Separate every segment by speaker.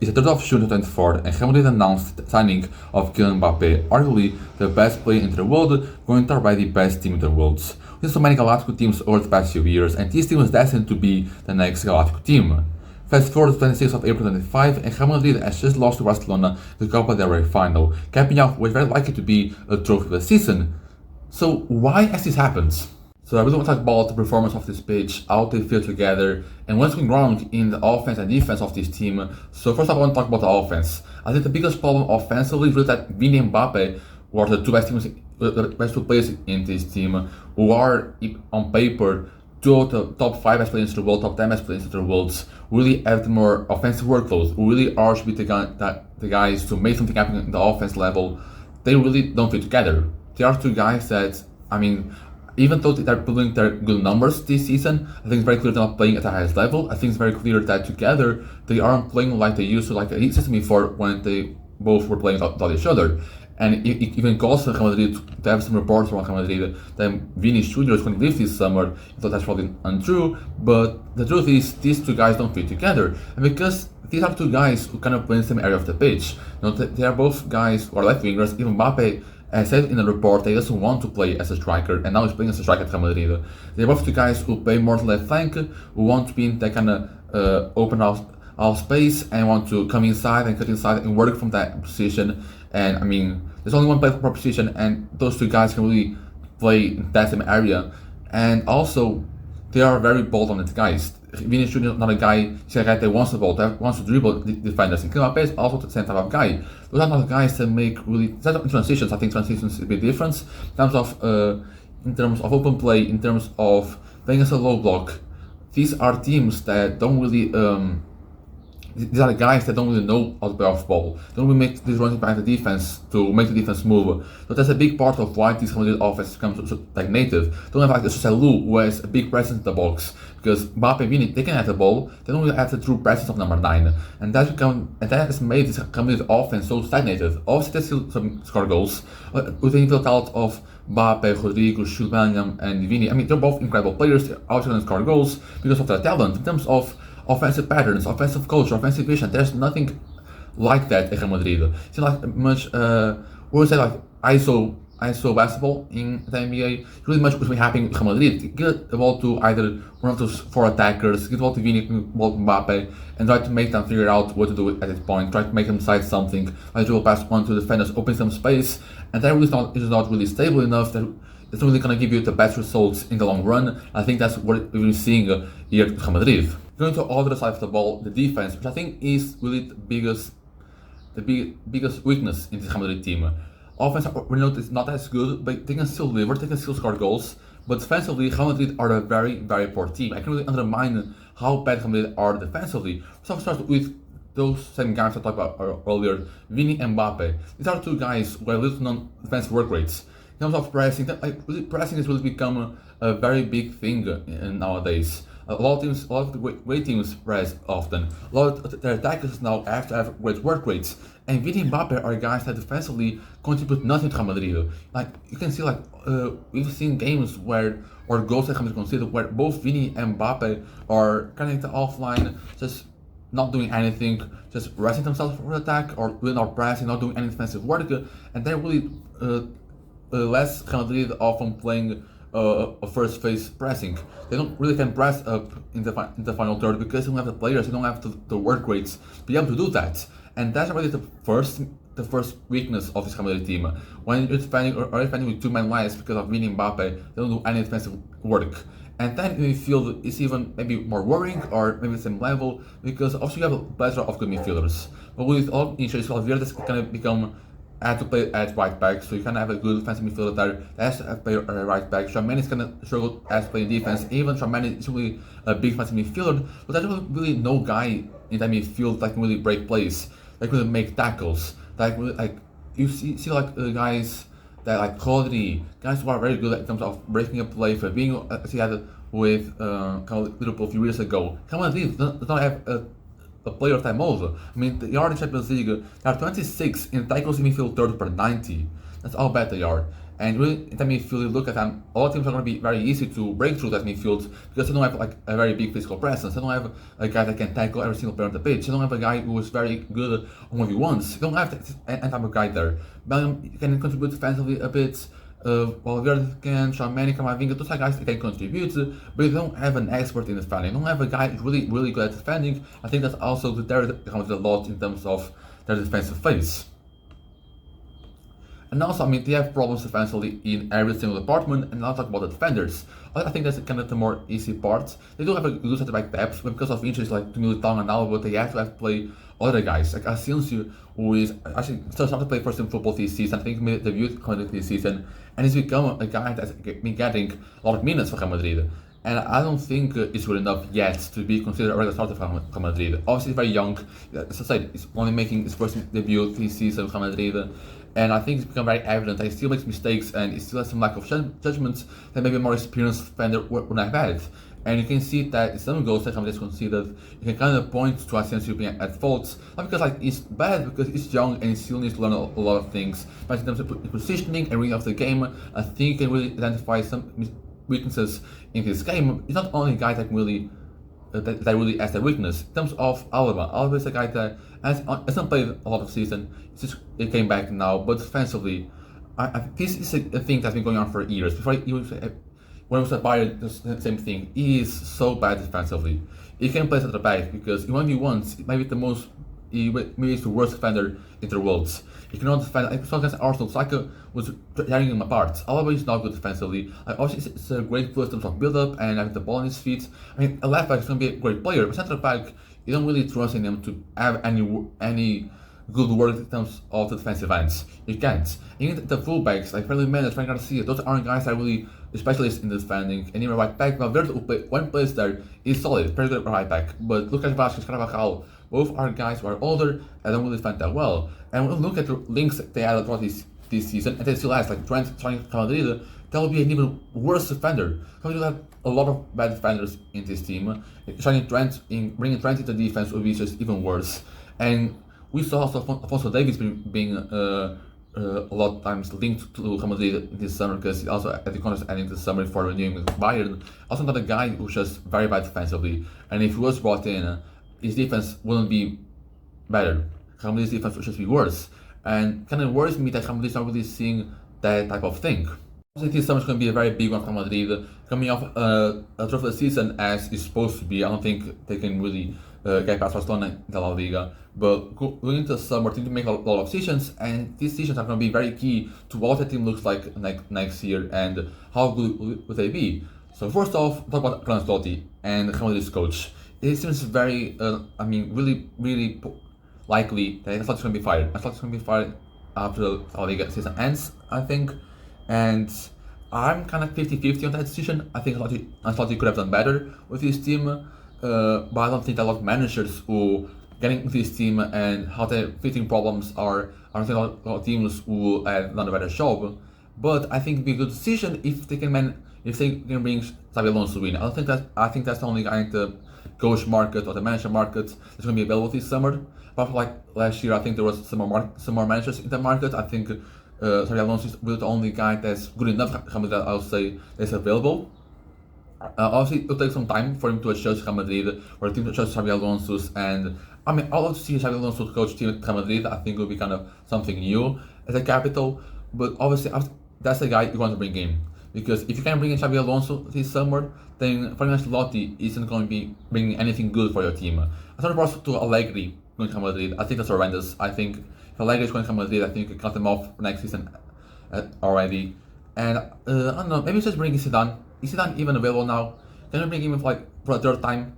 Speaker 1: It's the 3rd of June 2024, and Real Madrid announced the signing of Kylian Mbappe, arguably the best player in the world, going to already best team in the world. With so many Galactico teams over the past few years, and this team was destined to be the next Galactico team. Fast forward to 26th of April 2025, and Real Madrid has just lost to Barcelona the Copa del Rey final, capping off what is very likely to be a trophy of the season. So why has this happened? So I really want to talk about the performance of this pitch, how they feel together, and what's going wrong in the offense and defense of this team. So first I want to talk about the offense. I think the biggest problem offensively is really that Vini and Mbappe were the two best two players in this team, who are on paper two of the top 5 best players in the world, top 10 best players in the world, really have the more offensive workload, who really are should be the guys to make something happen in the offense level. They really don't fit together. There are two guys that, even though they're pulling their good numbers this season, I think it's very clear they're not playing at the highest level. I think it's very clear that together they aren't playing like they used to, like the season before when they both were playing without each other. And it even caused Real Madrid to have some reports from Real Madrid that Vini Jr. is going to leave this summer. I thought that's probably untrue, but the truth is these two guys don't fit together. And because these are two guys who kind of play in the same area of the pitch, they are both guys who are left wingers. Even Mbappe said in a report that he doesn't want to play as a striker, and now he's playing as a striker at Real Madrid. They're both two guys who play more to left flank, who want to be in that kind of open out space and want to come inside and cut inside and work from that position. And there's only one player per position, and those two guys can really play in that same area. And also, they are very bold on the guys. Vini Jr. is not a guy, he's a guy that wants the ball, that wants to dribble the defenders. And Mbappe is also the same type of guy. Those are not guys that make really transitions. I think transitions is a bit different in terms of open play, in terms of playing as a low block. These are teams that don't really these are the guys that don't really know how to play off ball. Don't really make these runs behind the defense to make the defense move. So that's a big part of why this Real Madrid offense becomes so stagnated. Don't have like a Salou who has a big presence in the box, because Mbappe and Vini, they can have the ball, they don't really have the true presence of number 9. And that has made this Real Madrid offense so stagnated. Obviously they still some score goals, with the individual talent of Mbappe, Rodrigo, Jude Bellingham and Vini. They're both incredible players, they're also going to score goals because of their talent. In terms of offensive patterns, offensive culture, offensive vision, there's nothing like that at Real Madrid. It's not like much, ISO basketball in the NBA. Really much what's been happening in Real Madrid. Give the ball to either one of those 4 attackers, give the ball to Vini, give the ball to Mbappe, and try to make them figure out what to do at this point. Try to make them decide something. Try to pass one to the defenders, open some space, and that really is not really stable enough. That it's really going to give you the best results in the long run. I think that's what we're seeing here at Real Madrid. Going to the other side of the ball, the defense, which I think is really the biggest weakness in this Real Madrid team. Offense, we know it's not as good, but they can still deliver, they can still score goals. But defensively, Real Madrid are a very, very poor team. I can really undermine how bad Real Madrid are defensively. So I'll start with those same guys I talked about earlier, Vini and Mbappe. These are two guys who have little non-defensive work rates. In terms of pressing, pressing has really become a very big thing nowadays. A lot of the great teams press often. A lot of their attackers now have to have great work rates. And Vini and Mbappe are guys that defensively contribute nothing to Real Madrid. Like you can see, we've seen games where or goals that Real Madrid conceded where both Vini and Mbappe are kind of offline, just not doing anything, just resting themselves for attack or really not pressing, not doing any defensive work, and they're really less Real Madrid often playing a first phase pressing. They don't really can press up in the final third because they don't have the players, they don't have the work rates to be able to do that. And that's really the first weakness of this Real Madrid team. When you're defending with 2-man lines because of Vini and Mbappe, they don't do any defensive work. And then in midfield it's even maybe more worrying, or maybe the same level, because also you have a plethora of good midfielders. But with all injuries, Valverde kind of become had to play at right back, so you kind of have a good defensive midfielder there that has to play right back. Tchouaméni is kind of struggle as playing defense. Even Tchouaméni is really a big defensive midfielder, but there's really no guy in that midfield that can really break plays, that can really make tackles. You see guys that like Rodri, guys who are very good in terms of breaking a play, for being as he had with Liverpool a few years ago. Real Madrid does not have a player of that mold. They are in the Champions League. They are 26 in tackles in midfield third per 90. That's how bad they are. And really, in that midfield, you look at them, a lot of teams are going to be very easy to break through that midfield because they don't have like a very big physical presence. They don't have a guy that can tackle every single player on the pitch. They don't have a guy who is very good on 1v1s. You don't have that type of guy there. Bellingham can contribute defensively a bit. Valverde can, Tchouaméni, Camavinga, those are guys that can contribute, but you don't have an expert in defending. You don't have a guy who's really good at defending. I think that's also deterred a lot in terms of their defensive phase. And also, I mean, they have problems defensively in every single department, and I'll talk about the defenders. I think that's kind of the more easy part. They do have a good center-back depth, but because of injuries like Militão and Alba, they have to play other guys, like Asensio, who is actually still starting to play first team football this season. I think he made the debut this season, and he's become a guy that's been getting a lot of minutes for Real Madrid. And I don't think it's good enough yet to be considered a regular starter for Real Madrid. Obviously, he's very young. As I said, he's only making his first debut this season for Real Madrid. And I think it's become very evident that he still makes mistakes and he still has some lack of judgment that maybe a more experienced defender wouldn't have had. And you can see that in some goals that Real Madrid considered, you can kind of point to Asensio being at fault. Not because like he's bad, because he's young and he still needs to learn a lot of things. But in terms of positioning and reading of the game, I think he can really identify some weaknesses in his game. He's not only a guy that really really has that weakness. In terms of Alba is a guy that hasn't played a lot of season. He came back now, but defensively, this is a thing that's been going on for years. Before when he was at Bayern, the same thing. He is so bad defensively. He can play at the back because in 1v1s, he might be maybe the worst defender in the world. He cannot defend. I saw against Arsenal, Saka was tearing him apart. Alba is not good defensively. Obviously, it's a great player in terms of build-up and having the ball in his feet. I mean, a left back is going to be a great player, but center back, you don't really trust in him to have any good work in terms of the defensive ends. You can't. Even the fullbacks, like Fernando Mendes, Frank Garcia, those aren't guys that are really specialists in defending. And even right back, Valverde, who play one place there, is solid, very good right back. But Lucas Vázquez, Carvajal, both are guys who are older and don't really defend that well. And when we look at the links they added throughout this season, and they still has like Trent starting Real Madrid, that would be an even worse defender. We do have a lot of bad defenders in this team. Bringing Trent into defense would be just even worse. And we saw also Alphonso Davies being a lot of times linked to Real Madrid this summer because he also at the contract ending this summer for renewing with Bayern. Also not a guy who's just very bad defensively. And if he was brought in, his defense wouldn't be better. Real Madrid's defense would just be worse. And kind of worries me that Real Madrid's not really seeing that type of thing. This summer is going to be a very big one for Real Madrid. Coming off a trophy season as it's supposed to be, I don't think they can really get past Barcelona in the La Liga. But going into the summer, they need to make a lot of decisions, and these decisions are going to be very key to what the team looks like next year and how good will they be. So first off, talk about Ancelotti and Real Madrid's coach. It seems very, really likely that Ancelotti's going to be fired. Ancelotti's going to be fired after the La Liga season ends, I think. And I'm kind of 50-50 on that decision. I think Ancelotti could have done better with his team, but I don't think a lot of managers who getting into this team and how they're fixing problems I don't think a lot of teams who have done a better job. But I think it'd be a good decision if they can bring Xabi Alonso in. I think that's the only guy in the coach market or the manager market that's going to be available this summer. But like last year, I think there was some more managers in the market. I think Xabi Alonso is really the only guy that's good enough. That I'll say that's available. Obviously, it'll take some time for him to adjust Real Madrid, or the team to adjust Xabi Alonso's. And I mean, I'd love to see Xabi Alonso coach team at Real Madrid. I think it would be kind of something new at the capital. But obviously, that's the guy you want to bring in. Because if you can bring in Xabi Alonso this summer, then Ancelotti isn't going to be bringing anything good for your team. I thought about to Allegri going to Real Madrid. I think that's horrendous. I think if Allegri is going to Real Madrid, I think you can cut him off for next season already. And I don't know, maybe just bring Zidane. Is Zidane even available now? Can you bring him for a third time?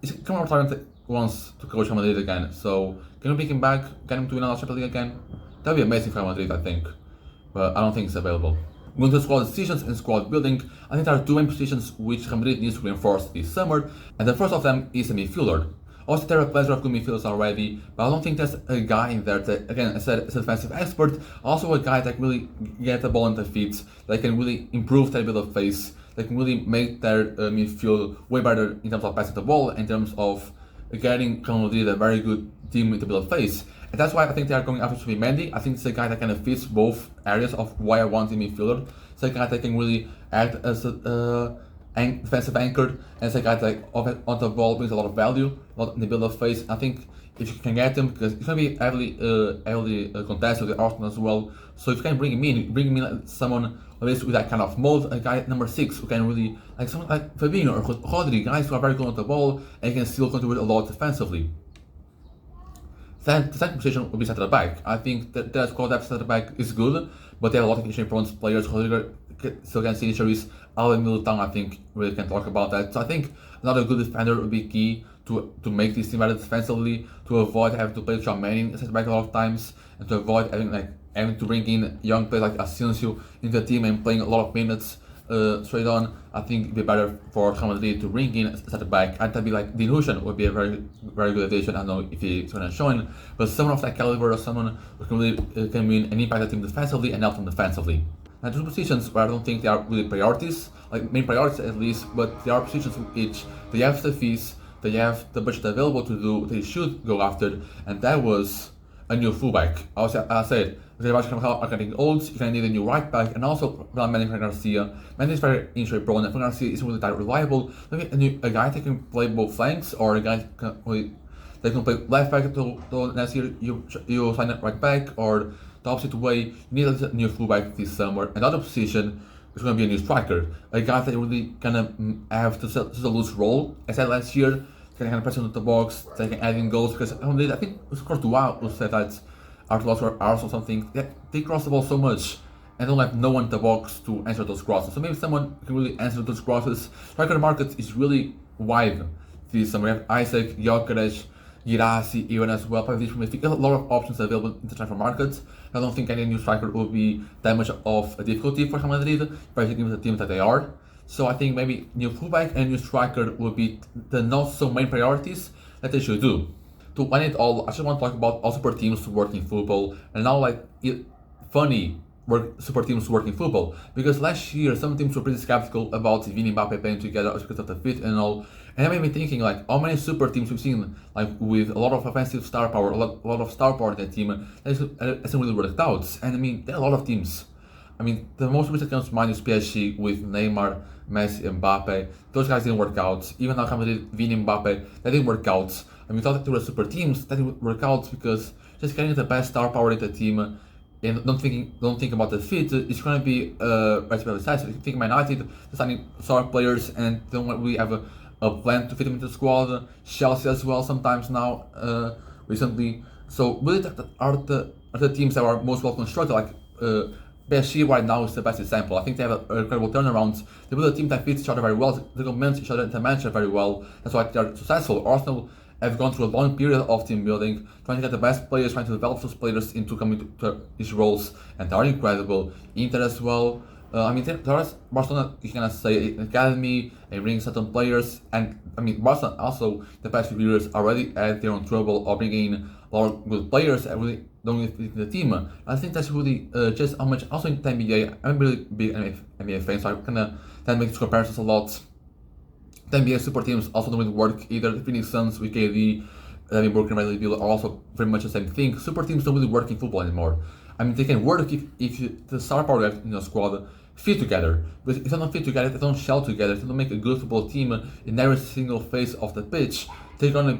Speaker 1: He's coming retirement once to coach Real Madrid again. So can you bring him back? Get him to win another Champions League again? That would be amazing for Real Madrid, I think. But I don't think it's available. Going to squad decisions and squad building, I think there are two main positions which Real Madrid needs to reinforce this summer, and the first of them is a midfielder. Also, there are plenty of good midfielders already, but I don't think there's a guy in there that, again, as a defensive expert, also a guy that can really get the ball in the feet, that can really improve their ability of pace, that can really make their midfield way better in terms of passing the ball, in terms of getting Real Madrid a very good team to build a face. And that's why I think they are going after Mendy. I think it's a guy that kind of fits both areas of why I want in midfielder. It's a guy that can really act as a defensive anchor, and it's a guy that on the ball brings a lot of value, a lot in the build of face. I think if you can get him, because it's going to be heavily contested with Arsenal as well. So if you can bring him in like someone with that kind of mold, a guy number 6 who can really, like someone like Fabinho or Rodri, guys who are very good on the ball and can still contribute a lot defensively. Then the second position will be center back. I think that the squad depth center back is good, but they have a lot of injury-prone players. Rodri still can see injuries. Alvin Militão, I think, really can talk about that. So I think another good defender would be key to make this team better defensively, to avoid having to play John Manning center back a lot of times, and to avoid having to bring in young players like Asensio into the team and playing a lot of minutes straight on. I think it'd be better for Real Madrid to bring in a center back, and that'd be like Dean Huijsen would be a very good addition. I don't know if he's going to join, but someone of that caliber, or someone who can really can win and impact the team defensively and help them defensively. Now, two positions where I don't think they are really priorities, like main priorities at least, but they are positions which they have the fees, they have the budget available to do, they should go after, and that was a new fullback. I said, are getting old, you're going to need a new right back, and also Manny Garcia. Manny is very injury prone, and Garcia isn't really that reliable. Maybe a guy that can play both flanks, or a guy that can play left back to next year you sign it right back, or the opposite way. You need a new fullback this summer. Another position is going to be a new striker, a guy that really gonna have to lose role. As I said last year, can kind of press into the box, they can add in goals, because I think it was Courtois who said that after Arsenal something, they cross the ball so much and don't have no one in the box to answer those crosses. So maybe someone can really answer those crosses. Striker market is really wide this summer. We have Isaac, Gyökeres, Girassi, even as well. Probably a lot of options available in the transfer market. I don't think any new striker will be that much of a difficulty for Real Madrid, especially with the team that they are. So I think maybe new fullback and new striker will be the not so main priorities that they should do. To end it all, I just want to talk about all super teams to work in football, and now funny super teams work in football, because last year some teams were pretty skeptical about Vini and Mbappe playing together because of the fit and all, and that made me thinking like how many super teams we've seen like with a lot of offensive star power, a lot of star power in that team that hasn't really worked out. And I mean there are a lot of teams. I mean the most recent comes to mind is PSG with Neymar, Messi, and Mbappe. Those guys didn't work out. Even now Vini and Mbappe, that didn't work out. I mean we thought that they were super teams, that didn't work out because just getting the best star power in the team and don't think about the fit, it's going to be very decisive. If you think Man United signing star players and don't really have a plan to fit them into the squad, Chelsea as well sometimes now recently. So really that are the teams that are most well constructed. Like PSG right now is the best example. I think they have a incredible turnaround. They build a team that fits each other very well. They complement each other in the manager very well. That's why they are successful. Arsenal have gone through a long period of team building, trying to get the best players, trying to develop those players into coming to these roles, and they are incredible. Inter as well. I mean, there's Barcelona, you can say, an academy, and bring certain players, and I mean, Barcelona also, the past few years, already had their own trouble of bringing in a lot of good players that really don't fit in the team. I think that's really just how much, also in the NBA, I'm a really big NBA fan, so I kind of that makes comparisons a lot. The NBA super teams also don't really work either. The Phoenix Suns with KD, Brooklyn Bradley Beal are also very much the same thing. Super teams don't really work in football anymore. I mean, they can work if the star power in your squad fit together. But if they don't fit together, they don't gel together, they don't make a good football team in every single phase of the pitch, they're gonna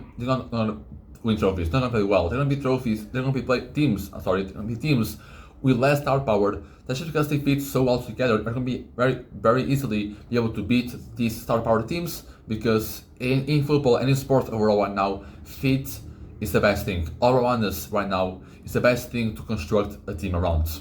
Speaker 1: win trophies. They're not gonna play well. They're gonna be trophies. They're gonna be teams. They're gonna be teams with less star power. That's just because they fit so well together. They're going to be very easily be able to beat these star power teams, because in football and in sports overall right now, fit is the best thing. All around us right now is the best thing to construct a team around.